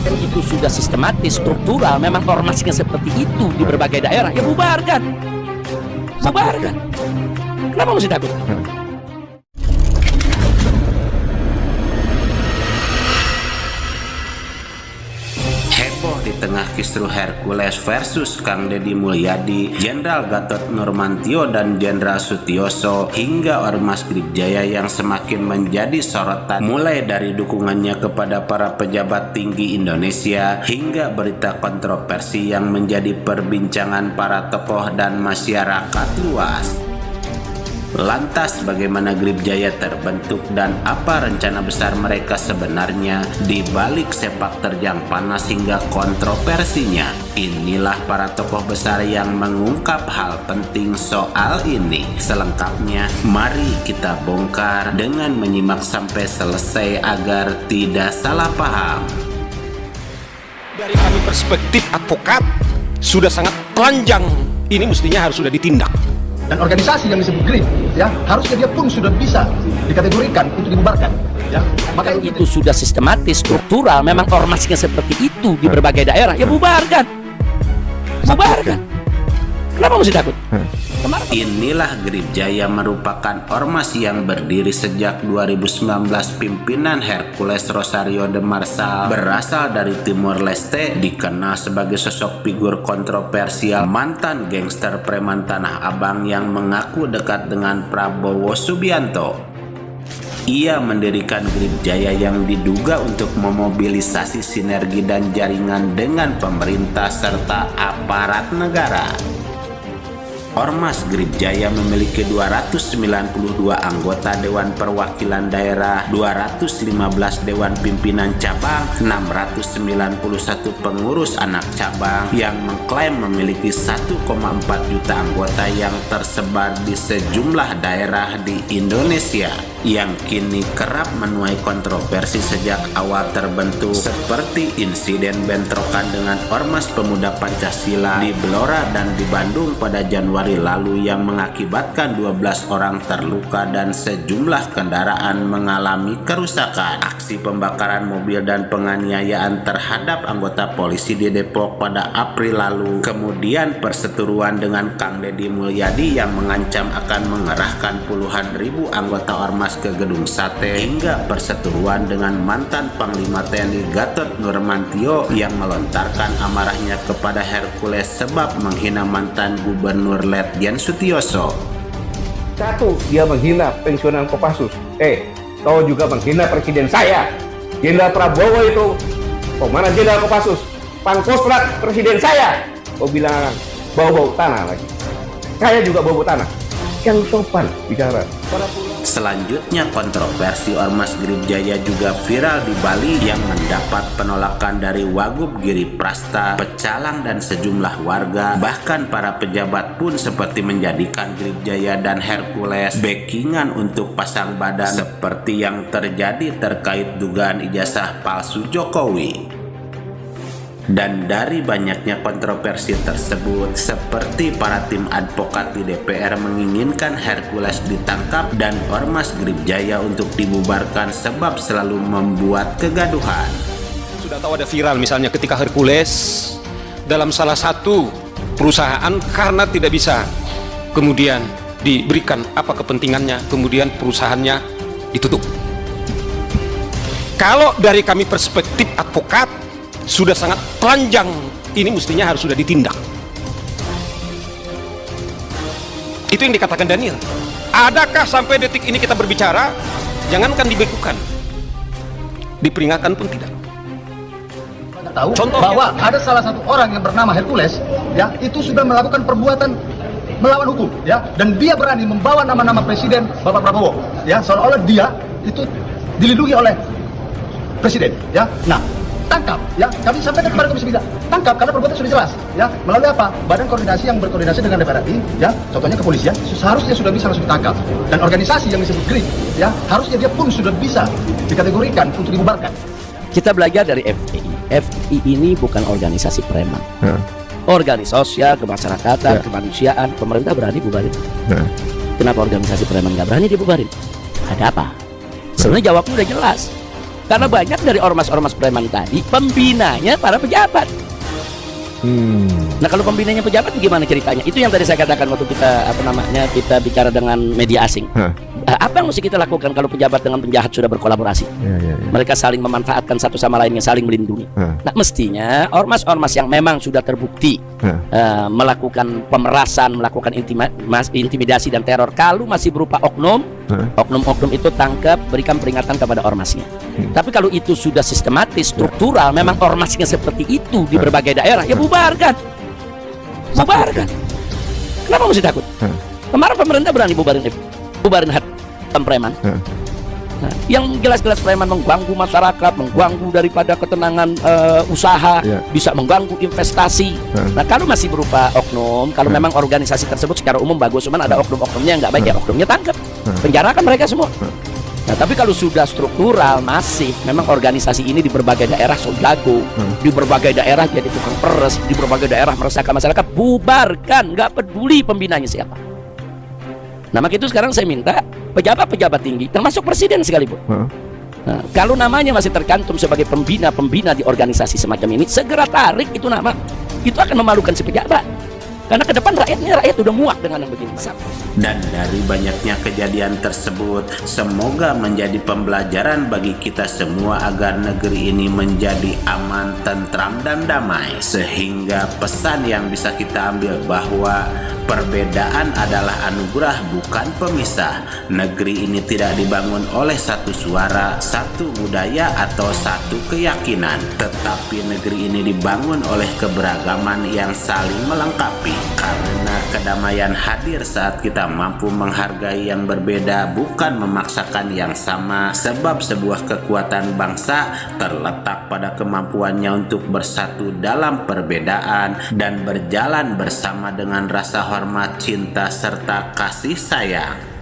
Itu sudah sistematis, struktural, memang ormasnya seperti itu di berbagai daerah, ya bubarkan. Bubarkan. Kenapa mesti takut? Heboh di tengah kisruh Hercules versus Kang Deddy Mulyadi, Jenderal Gatot Nurmantio dan Jenderal Sutioso, hingga Ormas Gripjaya yang semakin menjadi sorotan, mulai dari dukungannya kepada para pejabat tinggi Indonesia hingga berita kontroversi yang menjadi perbincangan para tokoh dan masyarakat luas. Lantas bagaimana Gripjaya terbentuk dan apa rencana besar mereka sebenarnya di balik sepak terjang panas hingga kontroversinya? Inilah para tokoh besar yang mengungkap hal penting soal ini. Selengkapnya mari kita bongkar dengan menyimak sampai selesai agar tidak salah paham. Dari kami perspektif advokat sudah sangat telanjang, ini mestinya harus sudah ditindak. Dan organisasi yang disebut GRIP, ya, harusnya dia pun sudah bisa dikategorikan untuk dibubarkan, ya. Maka itu sudah sistematis, struktural, memang ormasnya seperti itu di berbagai daerah, ya bubarkan. Bubarkan. Kenapa mesti takut? Inilah Gripjaya, merupakan ormas yang berdiri sejak 2019. Pimpinan Hercules Rosario de Marsal berasal dari Timor Leste, dikenal sebagai sosok figur kontroversial, mantan gangster preman Tanah Abang yang mengaku dekat dengan Prabowo Subianto. Ia mendirikan Gripjaya yang diduga untuk memobilisasi sinergi dan jaringan dengan pemerintah serta aparat negara. Ormas Gripjaya memiliki 292 anggota Dewan Perwakilan Daerah, 215 Dewan Pimpinan Cabang, 691 pengurus anak cabang yang mengklaim memiliki 1,4 juta anggota yang tersebar di sejumlah daerah di Indonesia, yang kini kerap menuai kontroversi sejak awal terbentuk, seperti insiden bentrokan dengan Ormas Pemuda Pancasila di Blora dan di Bandung pada Januari lalu yang mengakibatkan 12 orang terluka dan sejumlah kendaraan mengalami kerusakan. Aksi pembakaran mobil dan penganiayaan terhadap anggota polisi di Depok pada April lalu. Kemudian perseteruan dengan Kang Deddy Mulyadi yang mengancam akan mengerahkan puluhan ribu anggota ormas ke Gedung Sate, hingga perseteruan dengan mantan Panglima TNI Gatot Nurmantio yang melontarkan amarahnya kepada Hercules sebab menghina mantan Gubernur Letjen Sutioso. Satu, dia menghina pensiunan Kopassus. Kau juga menghina presiden saya, Jenderal Prabowo itu. Mana Jenderal Kopassus? Pangkostrat presiden saya. Kau bilang bau-bau tanah lagi. Saya juga bau-bau tanah. Yang sopan bicara. Selanjutnya, kontroversi Ormas Gripjaya juga viral di Bali yang mendapat penolakan dari Wagub Giri Prasta, pecalang dan sejumlah warga. Bahkan para pejabat pun seperti menjadikan Gripjaya dan Hercules backingan untuk pasang badan, seperti yang terjadi terkait dugaan ijazah palsu Jokowi. Dan dari banyaknya kontroversi tersebut, seperti para tim advokat di DPR menginginkan Hercules ditangkap dan Ormas Gripjaya untuk dibubarkan sebab selalu membuat kegaduhan. Sudah tahu ada viral misalnya ketika Hercules dalam salah satu perusahaan karena tidak bisa kemudian diberikan apa kepentingannya, kemudian perusahaannya ditutup. Kalau dari kami perspektif advokat sudah sangat telanjang, ini mestinya harus sudah ditindak. Itu yang dikatakan Daniel. Adakah sampai detik ini kita berbicara, jangankan dibekukan, diperingatkan pun tidak. Tahu bahwa ada salah satu orang yang bernama Hercules, ya, itu sudah melakukan perbuatan melawan hukum, ya, dan dia berani membawa nama-nama presiden Bapak Prabowo, ya, seolah-olah dia itu dilindungi oleh presiden, ya. Nah, tangkap, ya, kami sampaikan kepada Komisi 3, tangkap karena perbuatan sudah jelas, ya, melalui apa? Badan koordinasi yang berkoordinasi dengan DPR RI, ya, contohnya kepolisian, seharusnya sudah bisa langsung ditangkap. Dan organisasi yang disebut GRIP, ya, harusnya dia pun sudah bisa dikategorikan untuk dibubarkan. Kita belajar dari FPI. FPI ini bukan organisasi preman. Organisasi sosial, kemasyarakatan, kemanusiaan, pemerintah berani bubarin. Kenapa organisasi preman nggak berani dibubarin? Ada apa? Sebenarnya jawabnya udah jelas. Karena banyak dari ormas-ormas preman tadi pembinanya para pejabat. Nah, kalau pembinanya pejabat gimana ceritanya? Itu yang tadi saya katakan waktu kita bicara dengan media asing. Apa yang mesti kita lakukan kalau pejabat dengan penjahat sudah berkolaborasi? Mereka saling memanfaatkan satu sama lainnya, saling melindungi. Nah, mestinya ormas-ormas yang memang sudah terbukti melakukan pemerasan, melakukan intimidasi dan teror, kalau masih berupa oknum itu tangkap, berikan peringatan kepada ormasnya. Tapi kalau itu sudah sistematis, struktural, memang ormasnya seperti itu di berbagai daerah, ya bubarkan. Kenapa mesti takut? Kemarin pemerintah berani bubarin preman. Nah, yang jelas-jelas preman mengganggu masyarakat, mengganggu daripada ketenangan usaha, bisa mengganggu investasi. Nah, kalau masih berupa oknum, kalau memang organisasi tersebut secara umum bagus, cuman ada oknum-oknumnya yang nggak baik, ya oknumnya tangkap, penjarakan mereka semua. Nah, tapi kalau sudah struktural, masif, memang organisasi ini di berbagai daerah so jago, di berbagai daerah jadi tukang peres, di berbagai daerah meresahkan masyarakat, bubarkan, nggak peduli pembinanya siapa. Nah, maka itu sekarang saya minta pejabat-pejabat tinggi, termasuk presiden sekalipun, nah, kalau namanya masih tercantum sebagai pembina di organisasi semacam ini, segera tarik itu nama. Itu akan memalukan si pejabat. Karena ke depan rakyat udah muak dengan yang begini. Dan dari banyaknya kejadian tersebut, semoga menjadi pembelajaran bagi kita semua agar negeri ini menjadi aman, tentram, dan damai. Sehingga pesan yang bisa kita ambil bahwa perbedaan adalah anugerah, bukan pemisah. Negeri ini tidak dibangun oleh satu suara, satu budaya, atau satu keyakinan. Tetapi negeri ini dibangun oleh keberagaman yang saling melengkapi. Karena kedamaian hadir saat kita mampu menghargai yang berbeda, bukan memaksakan yang sama. Sebab sebuah kekuatan bangsa terletak pada kemampuannya untuk bersatu dalam perbedaan dan berjalan bersama dengan rasa hormat, cinta, serta kasih sayang.